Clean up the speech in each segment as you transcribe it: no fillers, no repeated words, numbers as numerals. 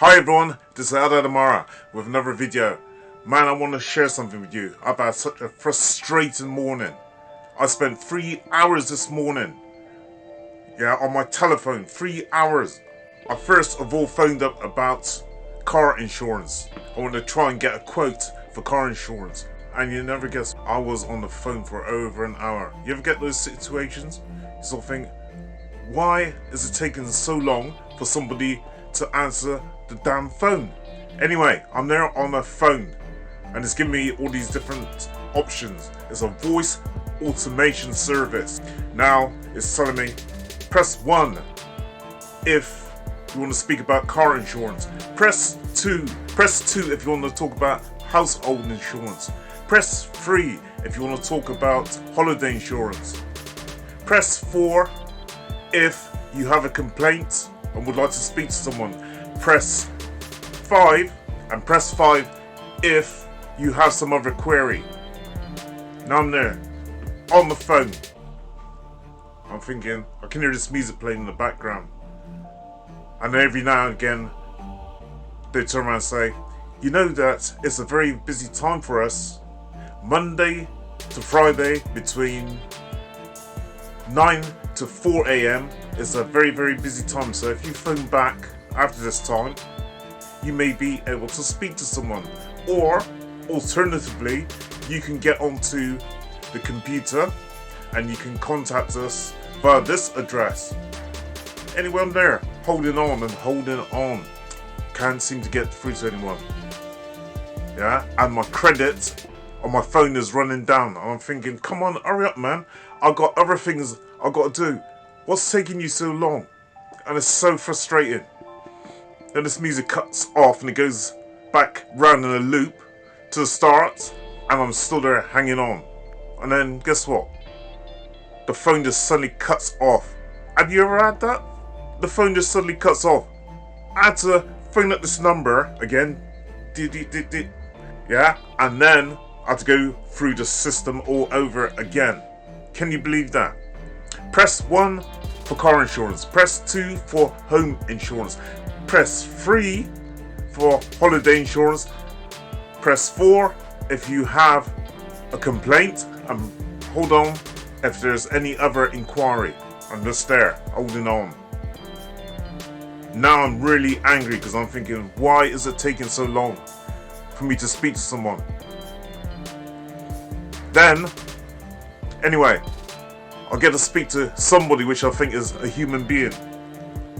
Hi everyone, this is Eldad Amara with another video. Man, I want to share something with you. I've had such a frustrating morning. I spent 3 hours this morning, on my telephone, 3 hours. I first of all phoned up about car insurance. I wanted to try and get a quote for car insurance. And you never guess, I was on the phone for over an hour. You ever get those situations? You sort of think, why is it taking so long for somebody to answer the damn phone? Anyway, I'm there on the phone and it's giving me all these different options. It's a voice automation service. Now it's telling me press 1 if you want to speak about car insurance. Press 2 if you want to talk about household insurance. Press 3 if you want to talk about holiday insurance. Press 4 if you have a complaint and would like to speak to someone. Press 5 and press 5 if you have some other query. Now I'm there on the phone. I'm thinking, I can hear this music playing in the background, and every now and again they turn around and say, you know that it's a very busy time for us. Monday to Friday between 9 to 4 a.m. is a very, very busy time. So if you phone back after this time, you may be able to speak to someone. Or alternatively, you can get onto the computer and you can contact us via this address. Anyway, I'm there, holding on and holding on. Can't seem to get through to anyone. And my credit on my phone is running down. And I'm thinking, come on, hurry up, man. I've got other things I've got to do. What's taking you so long? And it's so frustrating. Then this music cuts off and it goes back round in a loop to the start, and I'm still there hanging on. And then guess what? The phone just suddenly cuts off. Have you ever had that? The phone just suddenly cuts off. I had to phone up this number again. And then I had to go through the system all over again. Can you believe that? Press 1 for car insurance. Press 2 for home insurance. Press 3 for holiday insurance. Press 4 if you have a complaint. And hold on if there's any other inquiry. I'm just there, holding on. Now I'm really angry because I'm thinking, why is it taking so long for me to speak to someone? Then, anyway, I'll get to speak to somebody which I think is a human being.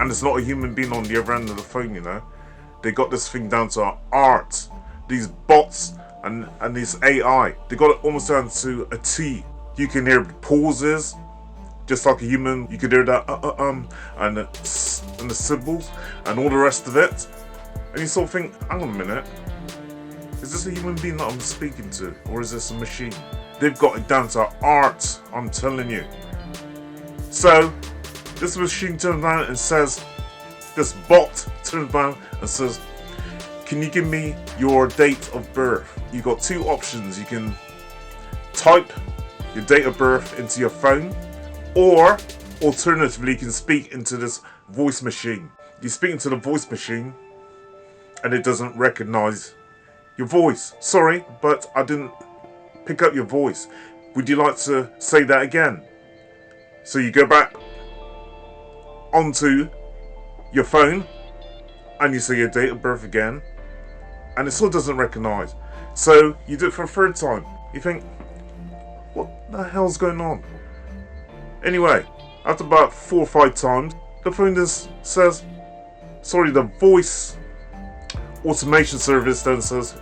And it's not a human being on the other end of the phone, you know. They got this thing down to art. These bots and this AI. They got it almost down to a T. You can hear pauses, just like a human. You could hear that and the symbols and all the rest of it. And you sort of think, hang on a minute. Is this a human being that I'm speaking to? Or is this a machine? They've got it down to art, I'm telling you. So, this machine turns around and says, this bot turns around and says, can you give me your date of birth? You've got two options. You can type your date of birth into your phone, or alternatively, you can speak into this voice machine. You speak into the voice machine and it doesn't recognize your voice. Sorry, but I didn't pick up your voice. Would you like to say that again? So you go back onto your phone and you say your date of birth again, and it still doesn't recognize. So you do it for a third time. You think, what the hell's going on? Anyway, after about 4 or 5 times, the phone just says, sorry, the voice automation service then says,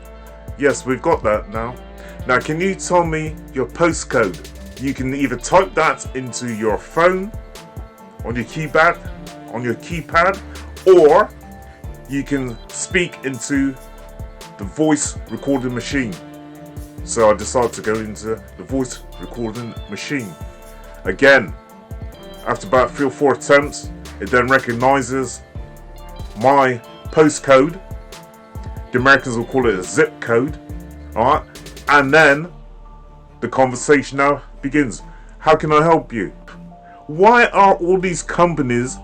yes, we've got that now. Now, can you tell me your postcode? You can either type that into your phone, on your keypad, or you can speak into the voice recording machine. So I decided to go into the voice recording machine. Again, after about 3 or 4 attempts, it then recognizes my postcode. The Americans will call it a zip code. Alright? And then the conversation now begins. How can I help you? Why are all these companies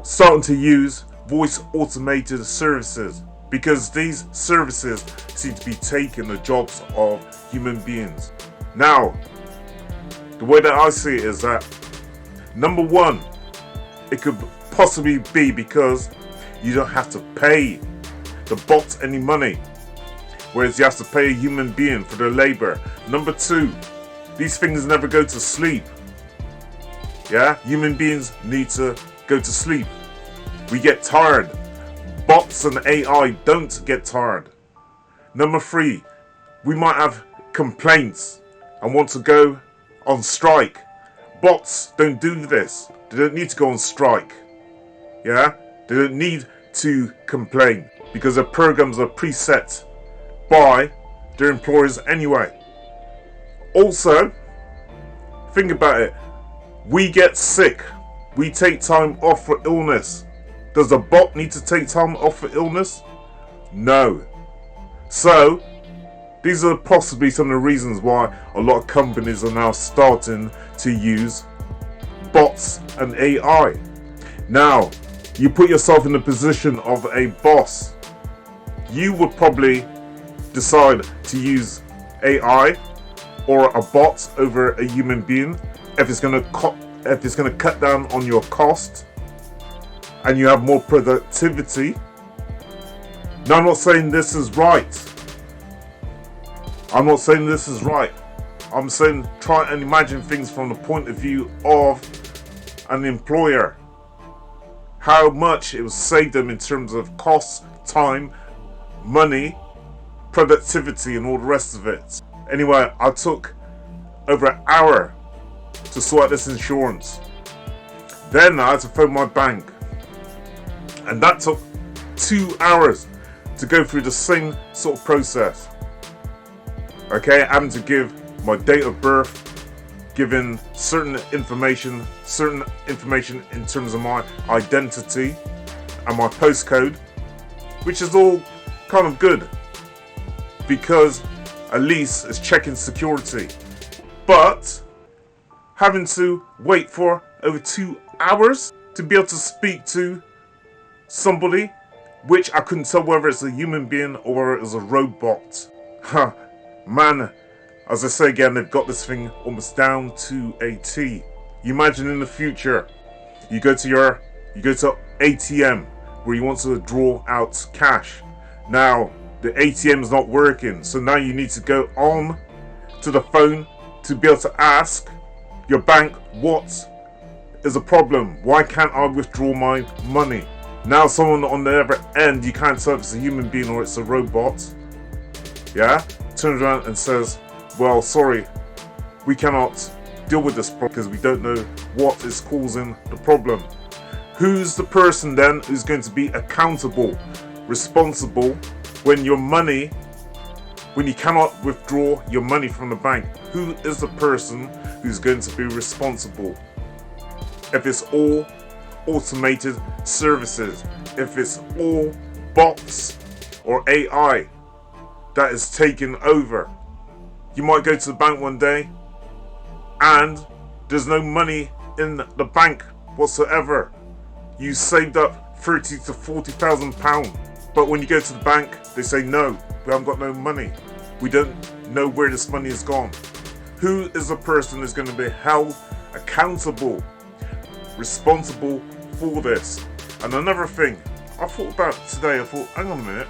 starting to use voice automated services, because these services seem to be taking the jobs of human beings. Now, the way that I see it is that, number one, it could possibly be because you don't have to pay the bots any money, whereas you have to pay a human being for their labor. Number two, these things never go to sleep. Yeah, human beings need to go to sleep. We get tired. Bots and AI don't get tired. Number three, we might have complaints and want to go on strike. Bots don't do this. They don't need to go on strike. Yeah, they don't need to complain because their programs are preset by their employers anyway. Also, think about it. We get sick. We take time off for illness. Does a bot need to take time off for illness? No. So, these are possibly some of the reasons why a lot of companies are now starting to use bots and AI. Now, you put yourself in the position of a boss. You would probably decide to use AI or a bot over a human being if it's going to cut down on your cost and you have more productivity. Now, I'm not saying this is right. I'm not saying this is right. I'm saying try and imagine things from the point of view of an employer. How much it will save them in terms of costs, time, money, productivity, and all the rest of it. Anyway, I took over an hour to sort out this insurance. Then I had to phone my bank, and that took 2 hours to go through the same sort of process. Okay, having to give my date of birth, giving certain information in terms of my identity and my postcode, which is all kind of good because at least it's checking security. But having to wait for over 2 hours to be able to speak to somebody, which I couldn't tell whether it's a human being or whether it was a robot. Man, as I say again, they've got this thing almost down to a T. You imagine in the future, you go to ATM where you want to draw out cash. Now the ATM is not working, so now you need to go on to the phone to be able to ask your bank what is the problem. Why can't I withdraw my money? Now someone on the other end, you can't tell if it's a human being or it's a robot. Yeah, turns around and says, well, sorry, we cannot deal with this problem because we don't know what is causing the problem. Who's the person then who's going to be accountable, responsible when you cannot withdraw your money from the bank? Who is the person who's going to be responsible? If it's all automated services, if it's all bots or AI that is taking over. You might go to the bank one day and there's no money in the bank whatsoever. You saved up £30,000 to £40,000, but when you go to the bank, they say no, we haven't got no money. We don't know where this money has gone. Who is the person who's going to be held accountable, responsible for this? And another thing I thought about today, I thought, hang on a minute.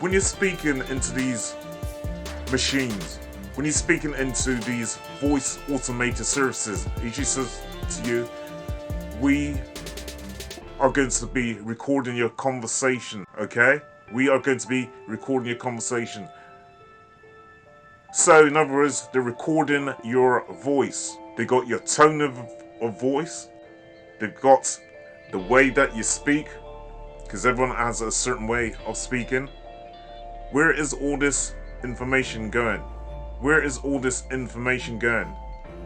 When you're speaking into these machines, when you're speaking into these voice automated services, it usually says to you, we are going to be recording your conversation, okay? We are going to be recording your conversation. So, in other words, they're recording your voice. They got your tone of voice. They've got the way that you speak, because everyone has a certain way of speaking. Where is all this information going? Where is all this information going?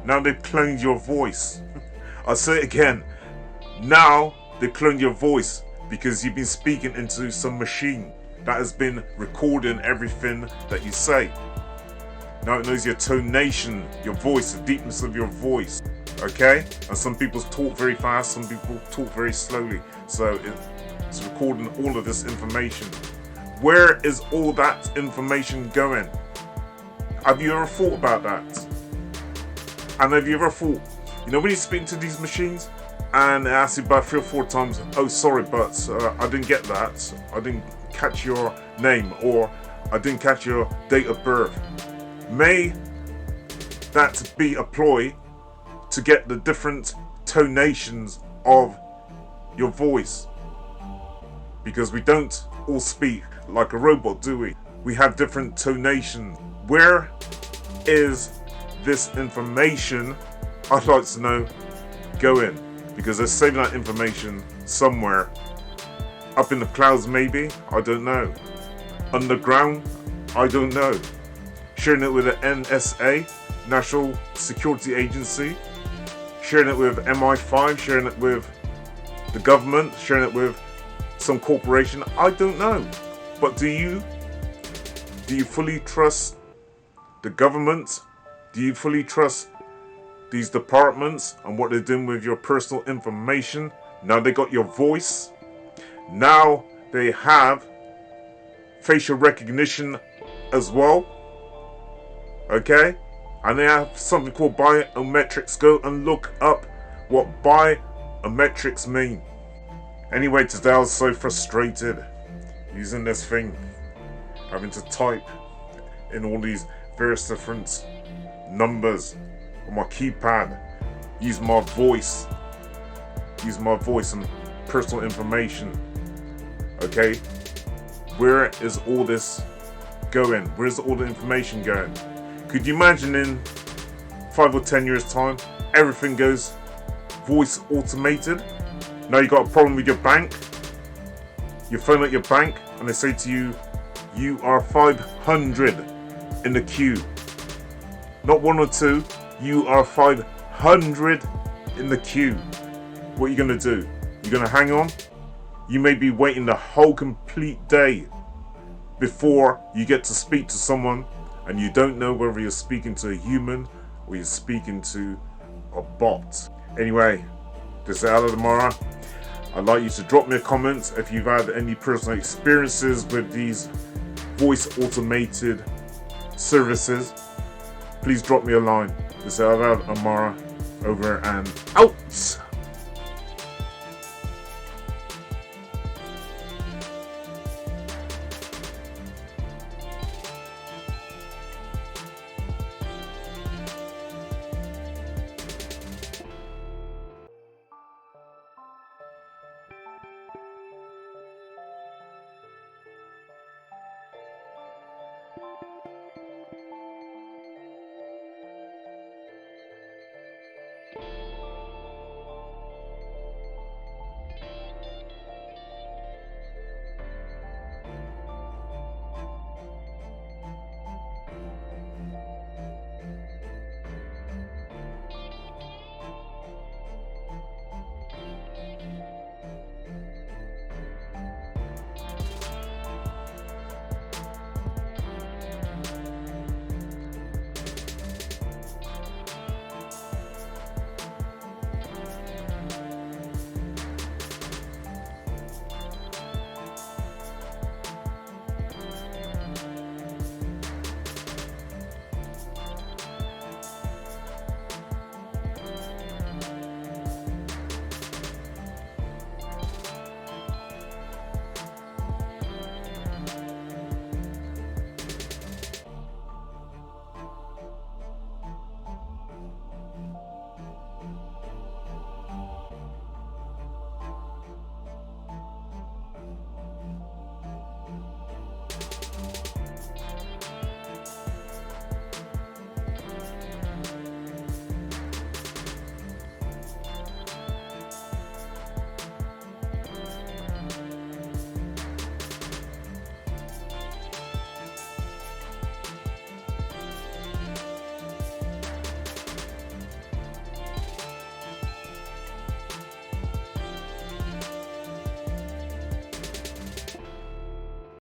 Now they've cloned your voice. I'll say it again. Now they've cloned your voice because you've been speaking into some machine that has been recording everything that you say. Now it knows your tonation, your voice, the deepness of your voice. Okay? And some people talk very fast, some people talk very slowly. So that's recording all of this information? Where is all that information going? Have you ever thought about that? And have you ever thought, you know, when you speak to these machines and it asks you about 3 or 4 times, oh sorry, but I didn't get that, I didn't catch your name, or I didn't catch your date of birth. May that be a ploy to get the different tonations of your voice? Because we don't all speak like a robot, do we? We have different tonations. Where is this information, I'd like to know, going? Because they're saving that information somewhere. Up in the clouds maybe? I don't know. Underground? I don't know. Sharing it with the NSA, National Security Agency. Sharing it with MI5, sharing it with the government, sharing it with some corporation. I don't know. But do you fully trust the government? Do you fully trust these departments and what they're doing with your personal information? Now they got your voice. Now they have facial recognition as well. Okay? And they have something called biometrics. Go and look up what biometrics mean. Anyway, today I was so frustrated using this thing, having to type in all these various different numbers on my keypad, use my voice and personal information. Okay, where is all this going? Where's all the information going? Could you imagine in 5 or 10 years time everything goes voice automated? Now you got a problem with your bank, you phone at your bank and they say to you, you are 500 in the queue. Not 1 or 2, you are 500 in the queue. What are you going to do? You're going to hang on? You may be waiting the whole complete day before you get to speak to someone, and you don't know whether you're speaking to a human or you're speaking to a bot. Anyway, this is Eldad Amara. I'd like you to drop me a comment if you've had any personal experiences with these voice automated services. Please drop me a line. This is Eldad Amara, over and out.